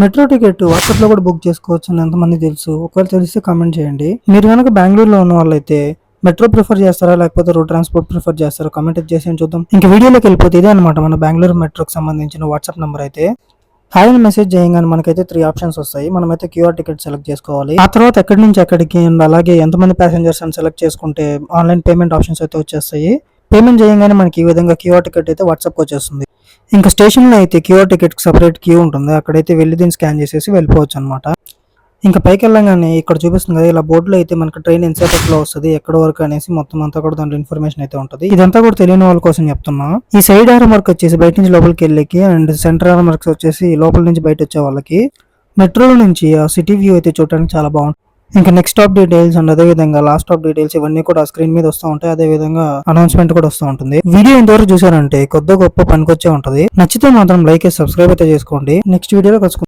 Metro ticket WhatsApp లో కూడా book చేసుకోవచ్చు అని ఎంతమంది తెలుసు? ఒకవేళ తెలిస్తే కామెంట్ చేయండి. మీరు కనుక బెంగళూరులో ఉన్న వాళ్ళైతే మెట్రో ప్రిఫర్ చేస్తారా లేకపోతే రోడ్ ట్రాన్స్పోర్ట్ ప్రిఫర్ చేస్తారా? కామెంట్ చేసి చూద్దాం. ఇంకా వీడియోలోకి వెళ్ళిపోతే ఇదే అనమాట మన బెంగళూరు మెట్రోకి సంబంధించిన వాట్సాప్ నెంబర్ అయితే. హాయ్ అని మెసేజ్ చేయగానే మనకైతే 3 ఆప్షన్స్ వస్తాయి. మనమైతే క్యూఆర్ టికెట్ సెలెక్ట్ చేసుకోవాలి. ఆ తర్వాత ఎక్కడి నుంచి ఎక్కడికి అండ్ అలాగే ఎంతమంది ప్యాసింజర్స్ అని సెలెక్ట్ చేసుకుంటే ఆన్లైన్ పేమెంట్ ఆప్షన్స్ అయితే వచ్చేస్తాయి. పేమెంట్ చేయగానే మనకి ఈ విధంగా క్యూఆర్ టికెట్ అయితే వాట్సాప్కి వచ్చేస్తుంది. ఇంకా స్టేషన్లో అయితే క్యూఆర్ టికెట్కి సపరేట్ క్యూ ఉంటుంది. అక్కడైతే వెళ్ళి దీన్ని స్కాన్ చేసేసి వెళ్ళిపోవచ్చు అనమాట. ఇంకా పైకి వెళ్ళగానే ఇక్కడ చూపిస్తుంది కదా, ఇలా బోర్డులో అయితే మనకి ట్రైన్ ఎన్సేపట్లో వస్తుంది, ఎక్కడ వరకు అనేసి మొత్తం అంతా కూడా దాంట్లో ఇన్ఫర్మేషన్ అయితే ఉంటుంది. ఇదంతా కూడా తెలియని వాళ్ళ కోసం చెప్తున్నా. ఈ సైడ్ ఆర్మ్ వర్క్ వచ్చేసి బయట నుంచి లోపలికి వెళ్ళకి అండ్ సెంటర్ ఆర్మ్ వర్క్స్ వచ్చేసి లోపల నుంచి బయట వచ్చే వాళ్ళకి. మెట్రోలో నుంచి ఆ సిటీ వ్యూ అయితే చూడడానికి చాలా బాగుంటుంది. ఇంకా నెక్స్ట్ స్టాప్ డీటెయిల్స్ అండ్ అదే విధంగా లాస్ట్ స్టాప్ డీటెయిల్స్ ఇవన్నీ కూడా స్క్రీన్ మీద వస్తూ ఉంటాయి. అదే విధంగా అనౌన్స్మెంట్ కూడా వస్తూ ఉంటుంది. వీడియో ఎంతవరకు చూసారంటే కొద్ది గొప్ప పనికొచ్చే ఉంటుంది. నచ్చితే మాత్రం లైక్ సబ్స్క్రైబ్ అయితే చేసుకోండి. నెక్స్ట్ వీడియోలో కలుసుకుందాం.